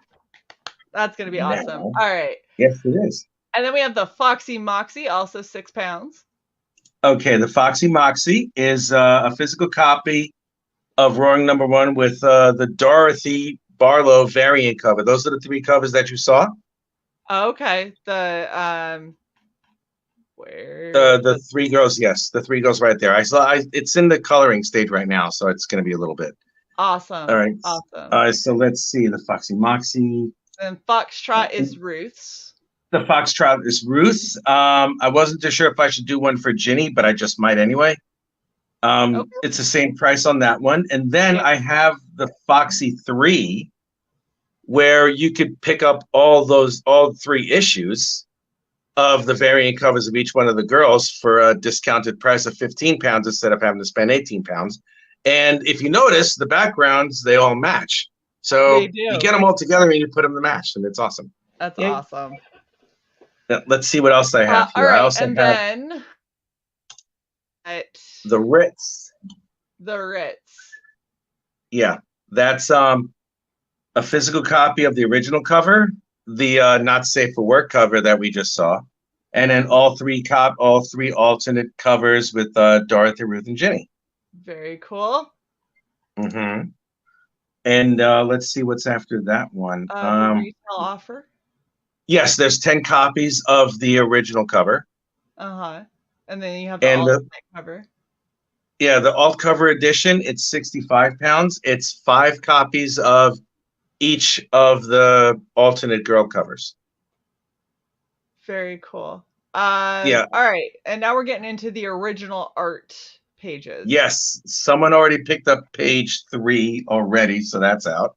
That's going to be awesome. All right.
Yes, it is.
And then we have the Foxy Moxie, also £6.
Okay, the Foxy Moxie is a physical copy of Roaring Number One with the Dorothy Barlow variant cover. Those are the 3 covers that you saw.
Okay,
the 3 girls, yes, the 3 girls right there. It's in the coloring stage right now, so it's going to be a little bit.
Awesome.
All right.
Awesome.
So let's see the Foxy Moxie.
And Foxtrot is Ruth's.
The Foxtrot is Ruth. I wasn't too sure if I should do one for Ginny, but I just might anyway. Okay. It's the same price on that one. And then I have the Foxy 3, where you could pick up all 3 issues of the variant covers of each one of the girls for a discounted price of £15 instead of having to spend £18. And if you notice, the backgrounds, they all match. So you get them all together and you put them to match, and it's awesome.
That's awesome.
Let's see what else I have here.
All right,
I also
and
have
then
the Ritz.
The Ritz.
Yeah, that's a physical copy of the original cover, the Not Safe for Work cover that we just saw, and then all 3 alternate covers with Dorothy, Ruth, and Ginny.
Very cool.
Mm-hmm. And let's see what's after that one.
The retail offer.
Yes, there's 10 copies of the original cover.
And then you have the alternate cover.
Yeah, the alt cover edition, it's £65. It's 5 copies of each of the alternate girl covers.
Very cool. Yeah. All right, and now we're getting into the original art pages.
Yes, someone already picked up page 3 already, so that's out.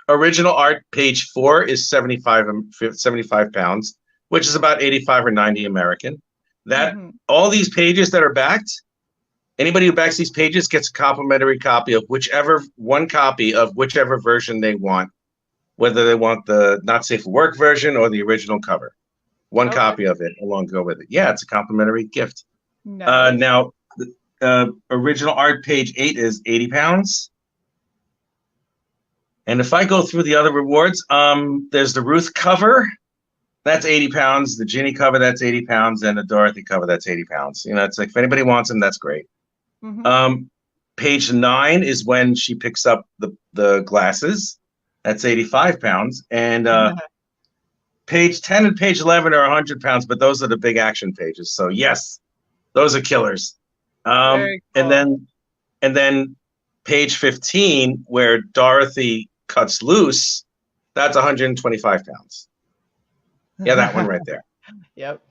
Original art page 4 is 75 pounds, which is about 85 or 90 American. That all these pages that are backed, anybody who backs these pages gets a complimentary copy of whichever version they want, whether they want the Not Safe for Work version or the original cover. One copy of it along go with it. Yeah, it's a complimentary gift. Nice. Now, original art page 8 is 80 pounds. And if I go through the other rewards, there's the Ruth cover. That's 80 pounds. The Ginny cover, that's 80 pounds. And the Dorothy cover, that's 80 pounds. You know, it's like if anybody wants them, that's great. Page 9 is when she picks up the glasses. That's 85 pounds. And page 10 and page 11 are 100 pounds, but those are the big action pages. So yes, those are killers. Very cool. And then page 15, where Dorothy cuts loose, that's 125 pounds. Yeah, that one right there.
Yep.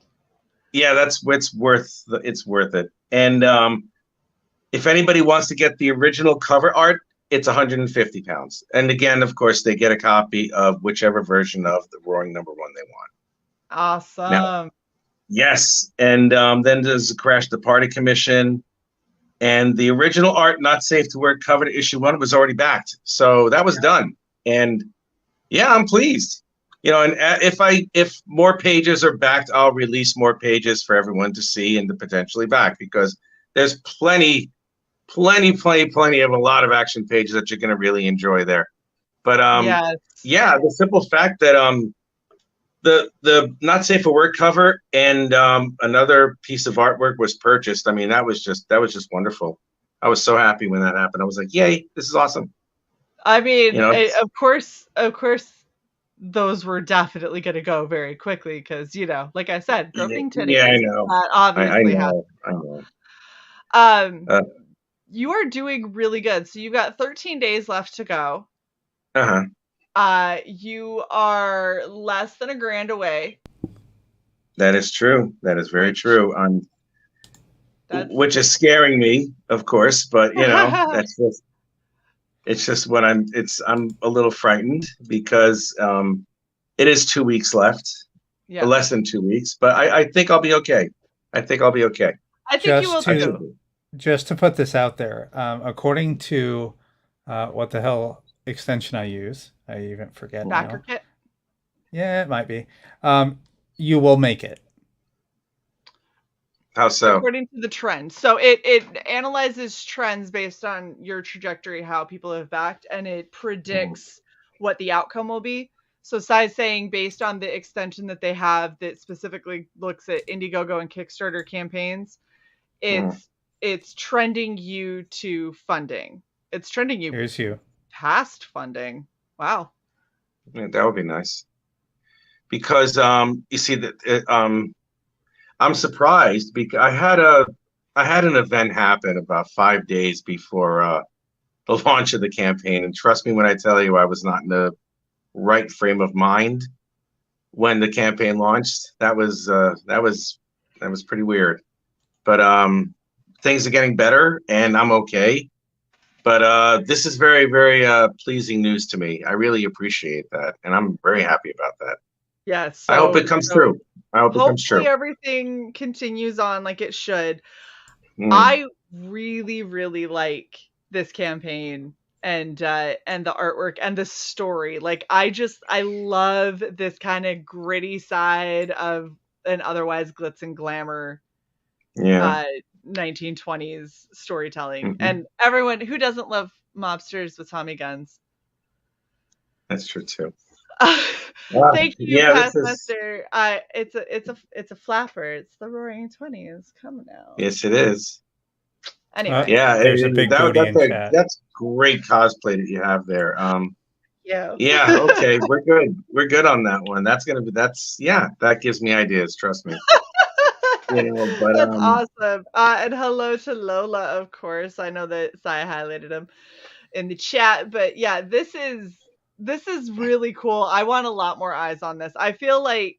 Yeah, it's worth it. And if anybody wants to get the original cover art, it's 150 pounds. And again, of course, they get a copy of whichever version of the Roaring Number One they want.
Awesome.
Now, yes. And then there's the Crash the Party Commission. And the original art, Not Safe to Wear cover to issue 1, was already backed. So that was done. And yeah, I'm pleased. You know, and if more pages are backed, I'll release more pages for everyone to see and to potentially back, because there's plenty of a lot of action pages that you're going to really enjoy there. But yeah, the simple fact that the Not Safe for Work cover and another piece of artwork was purchased. I mean, that was just wonderful. I was so happy when that happened. I was like, yay, this is awesome.
I mean, you know, of course, those were definitely going to go very quickly because, you know, like I said, groping titties.
Yeah, I know.
Obviously,
I know.
You are doing really good. So you've got 13 days left to go. You are less than $1,000 away. That is
true. That is very true. Which is scaring me, of course, but you know, it's just what I'm a little frightened because it is 2 weeks left, less than 2 weeks, but I think I'll be okay. I think you will too.
Just to put this out there, according to what the hell extension I use, I even forget now.
Kit?
Yeah, it might be. You will make it.
How so?
According to the trend. So it analyzes trends based on your trajectory, how people have backed, and it predicts what the outcome will be. So Cy's saying based on the extension that they have that specifically looks at Indiegogo and Kickstarter campaigns, it's trending you to funding. It's trending you
Here's you
past funding. Wow.
Yeah, that would be nice. Because you see that I'm surprised because I had an event happen about 5 days before the launch of the campaign, and trust me when I tell you, I was not in the right frame of mind when the campaign launched. That was pretty weird. But things are getting better, and I'm okay. But this is very, very pleasing news to me. I really appreciate that, and I'm very happy about that.
Yes.
I hope it comes true. I hope it comes true.
Hopefully everything continues on like it should. I really, really like this campaign and the artwork and the story. Like I love this kind of gritty side of an otherwise glitz and glamour 1920s storytelling. And everyone who doesn't love mobsters with Tommy guns.
That's true too.
Thank you, Pastmaster. It's a flapper. It's the Roaring 20s coming out.
Yes, it is.
Anyway,
there's a big booty in chat.
That's great cosplay that you have there.
Yeah.
Yeah. Okay, we're good. We're good on that one. That gives me ideas. Trust me.
That's awesome. And hello to Lola, of course. I know that Saya highlighted him in the chat, but yeah, this is really cool. I want a lot more eyes on this. I feel like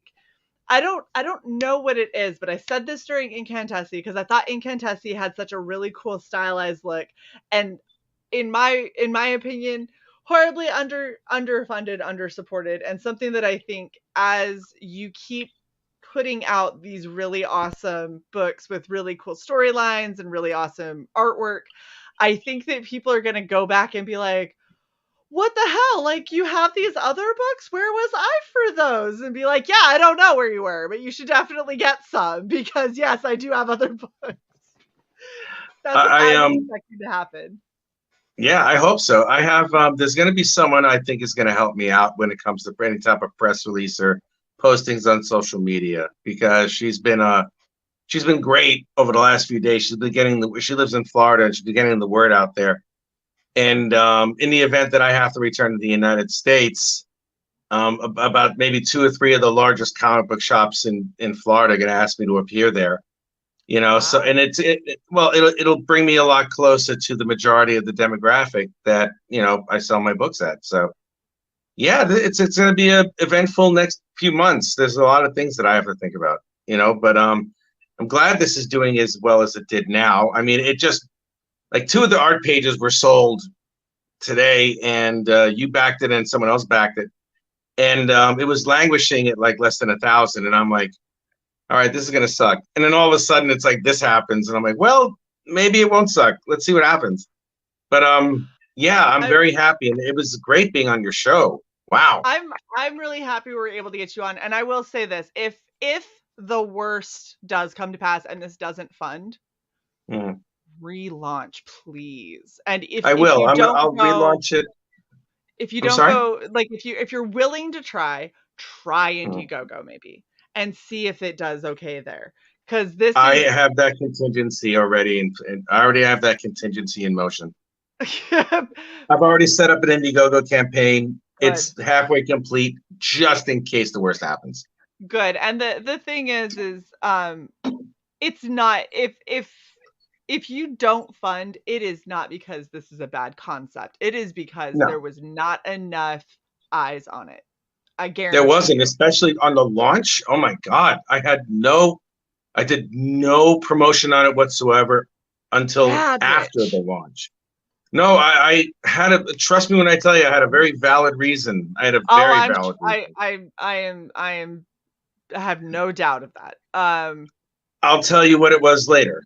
I don't know what it is, but I said this during Incantessi because I thought Incantessi had such a really cool stylized look, and in my opinion, horribly underfunded, undersupported, and something that I think as you keep putting out these really awesome books with really cool storylines and really awesome artwork, I think that people are going to go back and be like, what the hell? Like, you have these other books? Where was I for those? And be like, yeah, I don't know where you were, but you should definitely get some because, yes, I do have other books. That's what I'm expecting to happen.
Yeah, I hope so. I have, there's going to be someone I think is going to help me out when it comes to any type of press release or postings on social media, because she's been great over the last few days. She's been she lives in Florida, and she's been getting the word out there. And in the event that I have to return to the United States, about maybe 2 or 3 of the largest comic book shops in Florida are going to ask me to appear there. Wow. So, and it'll bring me a lot closer to the majority of the demographic that, I sell my books at. So yeah, it's going to be a eventful next few months. There's a lot of things that I have to think about, but I'm glad this is doing as well as it did now. I mean, it just, like 2 of the art pages were sold today, and you backed it and someone else backed it. And it was languishing at like less than 1,000. And I'm like, all right, this is going to suck. And then all of a sudden it's like this happens. And I'm like, well, maybe it won't suck. Let's see what happens. But yeah, I'm very happy. And it was great being on your show. Wow.
I'm really happy we were able to get you on. And I will say this, if the worst does come to pass and this doesn't fund, relaunch, please. And if
I will, I'll
go,
relaunch it.
If you don't go, like if you're willing to try Indiegogo maybe and see if it does okay there, because
I have that contingency already, and I already have that contingency in motion. I've already set up an Indiegogo campaign. Good. It's halfway complete, just in case the worst happens.
Good. And the thing is it's not, if you don't fund, it is not because this is a bad concept. It is because there was not enough eyes on it. I guarantee
there wasn't, especially on the launch. Oh my God. I did no promotion on it whatsoever until after the launch. No, I had trust me when I tell you, I had a very valid reason. I had a very valid reason.
I have no doubt of that.
I'll tell you what it was later.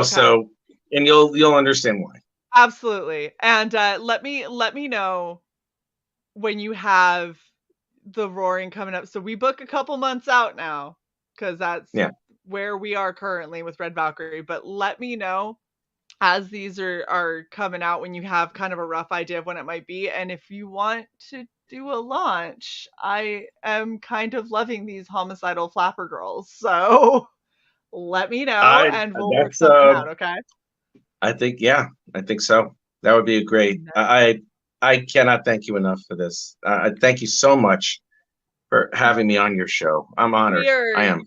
So, and you'll understand why.
Absolutely. And let me know when you have the Roaring coming up. So we book a couple months out now, because that's where we are currently with Red Valkyrie. But let me know as these are coming out when you have kind of a rough idea of when it might be. And if you want to do a launch. I am kind of loving these homicidal flapper girls, so let me know and we'll work something out, okay?
I think so. That would be great. I cannot thank you enough for this. Thank you so much for having me on your show. I'm honored. I am.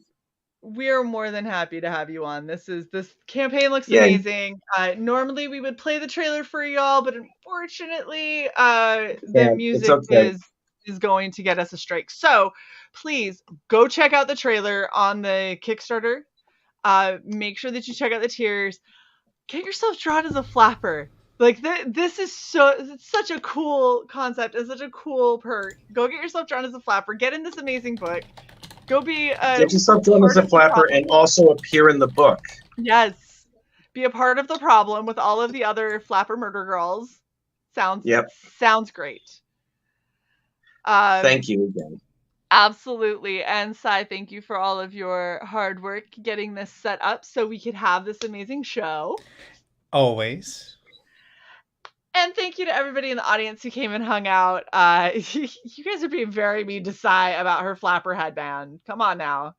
We're more than happy to have you on. This campaign looks amazing. Normally we would play the trailer for y'all, but unfortunately, the music is going to get us a strike. So please go check out the trailer on the Kickstarter. Make sure that you check out the tiers. Get yourself drawn as a flapper. Like this is such a cool concept and such a cool perk. Go get yourself drawn as a flapper. Get in this amazing book. Go get
yourself drawn as a flapper and also appear in the book.
Yes, be a part of the problem with all of the other flapper murder girls. Sounds great.
Thank you again.
Absolutely. And Cyborg, thank you for all of your hard work getting this set up so we could have this amazing show.
Always.
And thank you to everybody in the audience who came and hung out. You guys are being very mean to Sai about her flapper headband. Come on now.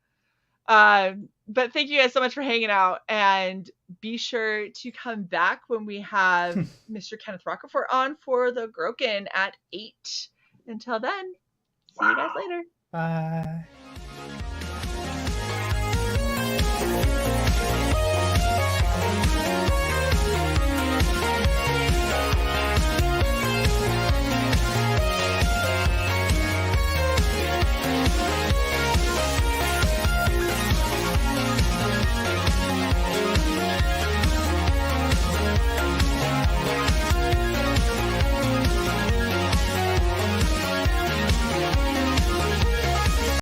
But thank you guys so much for hanging out. And be sure to come back when we have Mr. Kenneth Rockefeller on for the Groken at 8. Until then, see you guys later.
Bye.